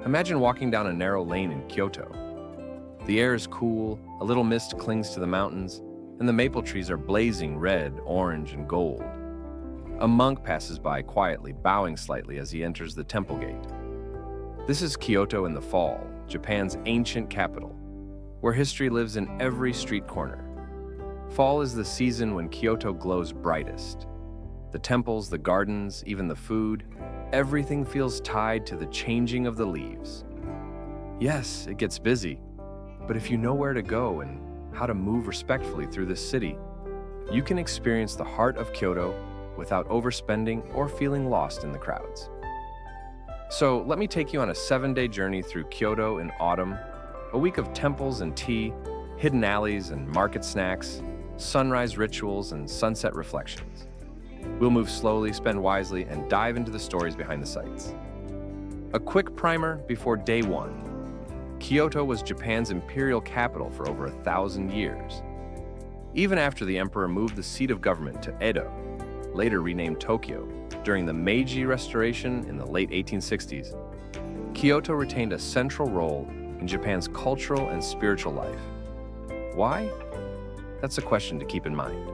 Imagine walking down a narrow lane in Kyoto. The air is cool, a little mist clings to the mountains, and the maple trees are blazing red, orange, and gold. A monk passes by quietly, bowing slightly as he enters the temple gate. This is Kyoto in the fall, Japan's ancient capital, where history lives in every street corner. Fall is the season when Kyoto glows brightest. The temples, the gardens, even the food, everything feels tied to the changing of the leaves. Yes, it gets busy, but if you know where to go and how to move respectfully through this city, you can experience the heart of Kyoto without overspending or feeling lost in the crowds. So let me take you on a 7-day journey through Kyoto in autumn, a week of temples and tea, hidden alleys and market snacks, sunrise rituals and sunset reflections. We'll move slowly, spend wisely, and dive into the stories behind the sights. A quick primer before day 1. Kyoto was Japan's imperial capital for over 1,000 years. Even after the emperor moved the seat of government to Edo, later renamed Tokyo, during the Meiji Restoration in the late 1860s, Kyoto retained a central role in Japan's cultural and spiritual life. Why? That's a question to keep in mind.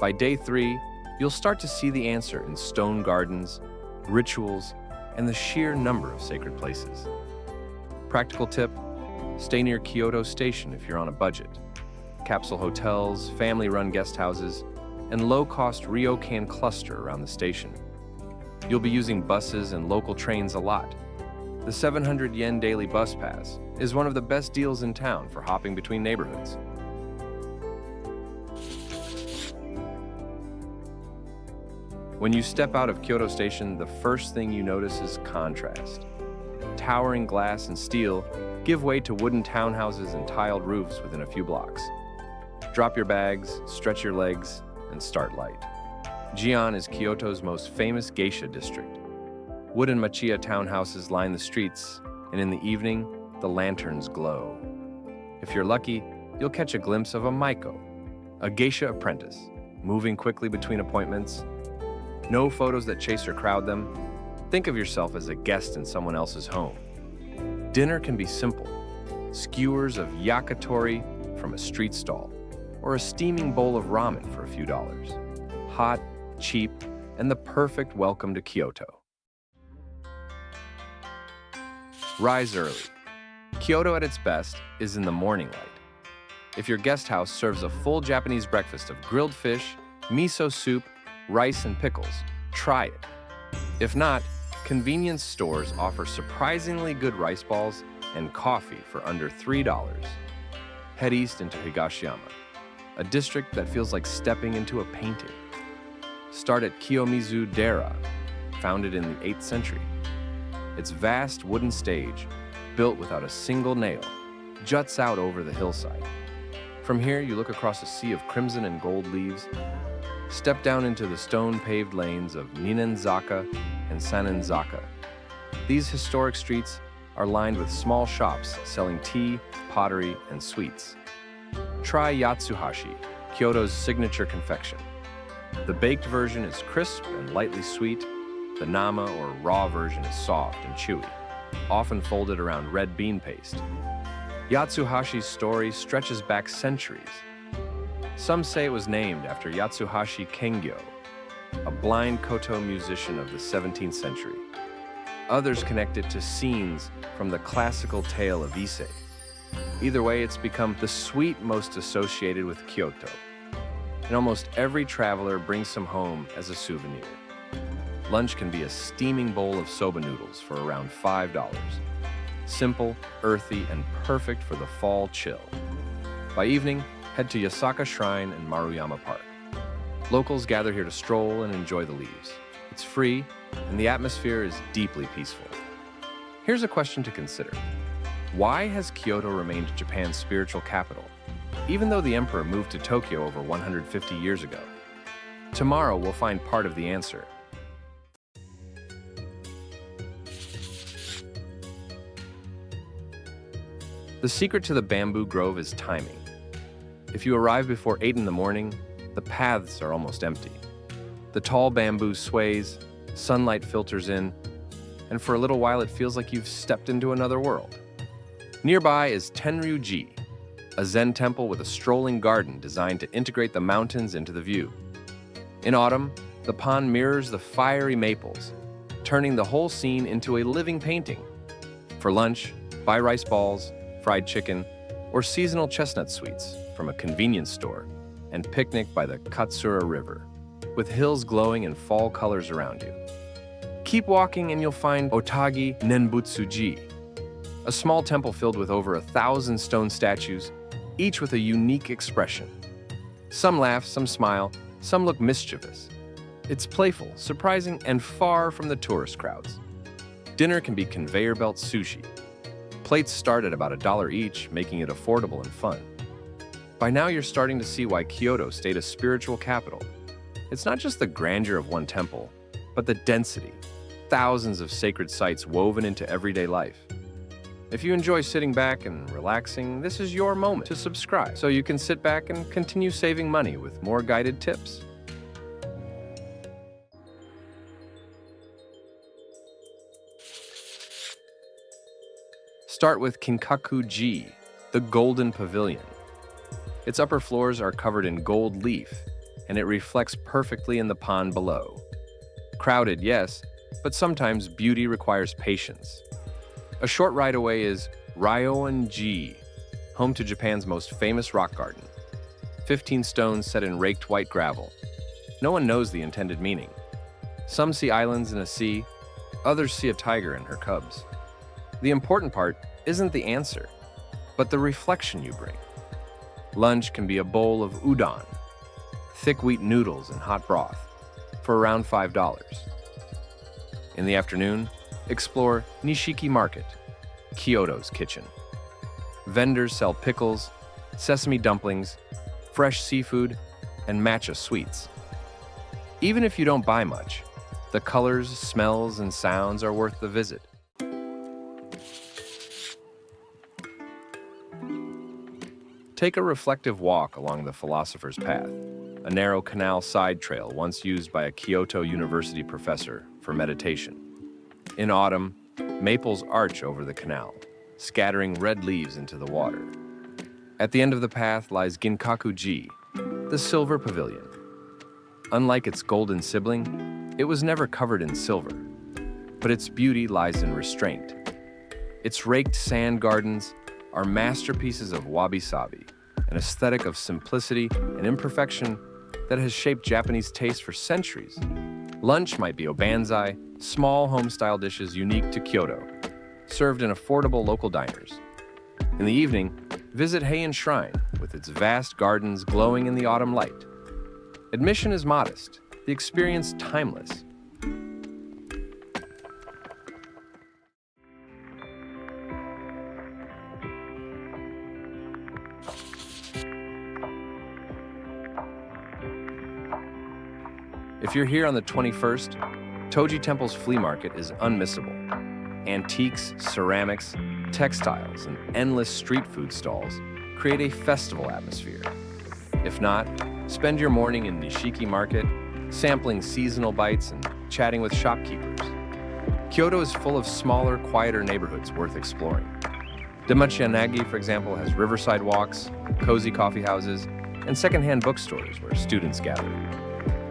By day 3, you'll start to see the answer in stone gardens, rituals, and the sheer number of sacred places. Practical tip: stay near Kyoto Station if you're on a budget. Capsule hotels, family-run guest houses, and low-cost ryokan cluster around the station. You'll be using buses and local trains a lot. The 700 yen daily bus pass is one of the best deals in town for hopping between neighborhoods. When you step out of Kyoto Station, the first thing you notice is contrast. Towering glass and steel give way to wooden townhouses and tiled roofs within a few blocks. Drop your bags, stretch your legs, and start light. Gion is Kyoto's most famous geisha district. Wooden machiya townhouses line the streets, and in the evening, the lanterns glow. If you're lucky, you'll catch a glimpse of a maiko, a geisha apprentice, moving quickly between appointments. No photos that chase or crowd them. Think of yourself as a guest in someone else's home. Dinner can be simple: skewers of yakitori from a street stall, or a steaming bowl of ramen for a few dollars. Hot, cheap, and the perfect welcome to Kyoto. Rise early. Kyoto at its best is in the morning light. If your guest house serves a full Japanese breakfast of grilled fish, miso soup, rice, and pickles, try it. If not, convenience stores offer surprisingly good rice balls and coffee for under $3. Head east into Higashiyama, a district that feels like stepping into a painting. Start at Kiyomizu-dera, founded in the 8th century. Its vast wooden stage, built without a single nail, juts out over the hillside. From here, you look across a sea of crimson and gold leaves. Step down into the stone-paved lanes of Ninenzaka and Sannenzaka. These historic streets are lined with small shops selling tea, pottery, and sweets. Try yatsuhashi, Kyoto's signature confection. The baked version is crisp and lightly sweet. The nama, or raw version, is soft and chewy, often folded around red bean paste. Yatsuhashi's story stretches back centuries. Some say it was named after Yatsuhashi Kengyo, a blind koto musician of the 17th century. Others connect it to scenes from the classical tale of Ise. Either way, it's become the sweet most associated with Kyoto, and almost every traveler brings some home as a souvenir. Lunch can be a steaming bowl of soba noodles for around $5. Simple, earthy, and perfect for the fall chill. By evening, head to Yasaka Shrine and Maruyama Park. Locals gather here to stroll and enjoy the leaves. It's free, and the atmosphere is deeply peaceful. Here's a question to consider. Why has Kyoto remained Japan's spiritual capital, even though the emperor moved to Tokyo over 150 years ago? Tomorrow, we'll find part of the answer. The secret to the bamboo grove is timing. If you arrive before 8 in the morning, the paths are almost empty. The tall bamboo sways, sunlight filters in, and for a little while it feels like you've stepped into another world. Nearby is Tenryuji, a Zen temple with a strolling garden designed to integrate the mountains into the view. In autumn, the pond mirrors the fiery maples, turning the whole scene into a living painting. For lunch, buy rice balls, fried chicken, or seasonal chestnut sweets from a convenience store, and picnic by the Katsura River, with hills glowing in fall colors around you. Keep walking and you'll find Otagi Nenbutsu, a small temple filled with over 1,000 stone statues, each with a unique expression. Some laugh, some smile, some look mischievous. It's playful, surprising, and far from the tourist crowds. Dinner can be conveyor belt sushi. Plates start at about $1 each, making it affordable and fun. By now you're starting to see why Kyoto stayed a spiritual capital. It's not just the grandeur of one temple, but the density, thousands of sacred sites woven into everyday life. If you enjoy sitting back and relaxing, this is your moment to subscribe so you can sit back and continue saving money with more guided tips. Start with Kinkaku, the Golden Pavilion. Its upper floors are covered in gold leaf, and it reflects perfectly in the pond below. Crowded, yes, but sometimes beauty requires patience. A short ride away is Ryoan, home to Japan's most famous rock garden. 15 stones set in raked white gravel. No one knows the intended meaning. Some see islands in a sea, others see a tiger and her cubs. The important part isn't the answer, but the reflection you bring. Lunch can be a bowl of udon, thick wheat noodles and hot broth, for around $5. In the afternoon, explore Nishiki Market, Kyoto's kitchen. Vendors sell pickles, sesame dumplings, fresh seafood, and matcha sweets. Even if you don't buy much, the colors, smells, and sounds are worth the visit. Take a reflective walk along the Philosopher's Path, a narrow canal side trail once used by a Kyoto University professor for meditation. In autumn, maples arch over the canal, scattering red leaves into the water. At the end of the path lies Ginkaku, the Silver Pavilion. Unlike its golden sibling, it was never covered in silver, but its beauty lies in restraint. Its raked sand gardens are masterpieces of wabi-sabi, an aesthetic of simplicity and imperfection that has shaped Japanese taste for centuries. Lunch might be obanzai, small home-style dishes unique to Kyoto, served in affordable local diners. In the evening, visit Heian Shrine with its vast gardens glowing in the autumn light. Admission is modest, the experience timeless. If you're here on the 21st, Toji Temple's flea market is unmissable. Antiques, ceramics, textiles, and endless street food stalls create a festival atmosphere. If not, spend your morning in Nishiki Market, sampling seasonal bites and chatting with shopkeepers. Kyoto is full of smaller, quieter neighborhoods worth exploring. Damachiyanagi, for example, has riverside walks, cozy coffee houses, and secondhand bookstores where students gather.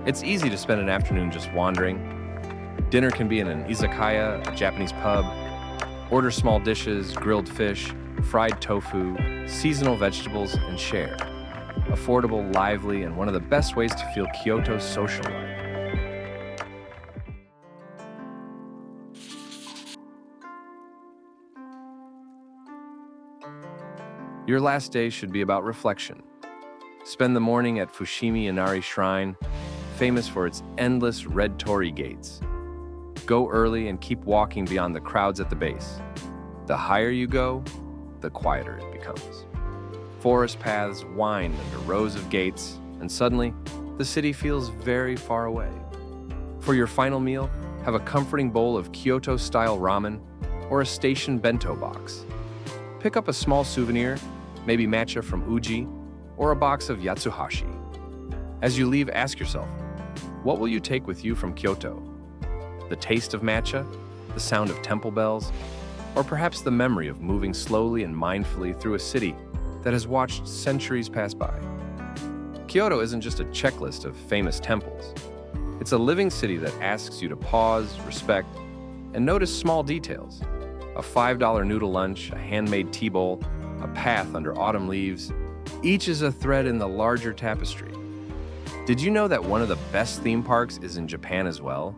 It's easy to spend an afternoon just wandering. Dinner can be in an izakaya, a Japanese pub. Order small dishes, grilled fish, fried tofu, seasonal vegetables, and share. Affordable, lively, and one of the best ways to feel Kyoto's social life. Your last day should be about reflection. Spend the morning at Fushimi Inari Shrine, famous for its endless red torii gates. Go early and keep walking beyond the crowds at the base. The higher you go, the quieter it becomes. Forest paths wind under rows of gates, and suddenly, the city feels very far away. For your final meal, have a comforting bowl of Kyoto-style ramen or a station bento box. Pick up a small souvenir, maybe matcha from Uji, or a box of yatsuhashi. As you leave, ask yourself, what will you take with you from Kyoto? The taste of matcha, the the sound of temple bells, or perhaps the memory of moving slowly and mindfully through a city that has watched centuries pass by. Kyoto isn't just a checklist of famous temples. It's a living city that asks you to pause, respect, and notice small details. A $5 noodle lunch, a handmade tea bowl, a path under autumn leaves. Each is a thread in the larger tapestry. Did you know that one of the best theme parks is in Japan as well?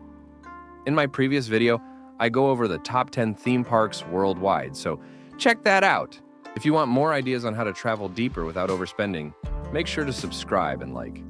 In my previous video, I go over the top 10 theme parks worldwide, so check that out. If you want more ideas on how to travel deeper without overspending, make sure to subscribe and like.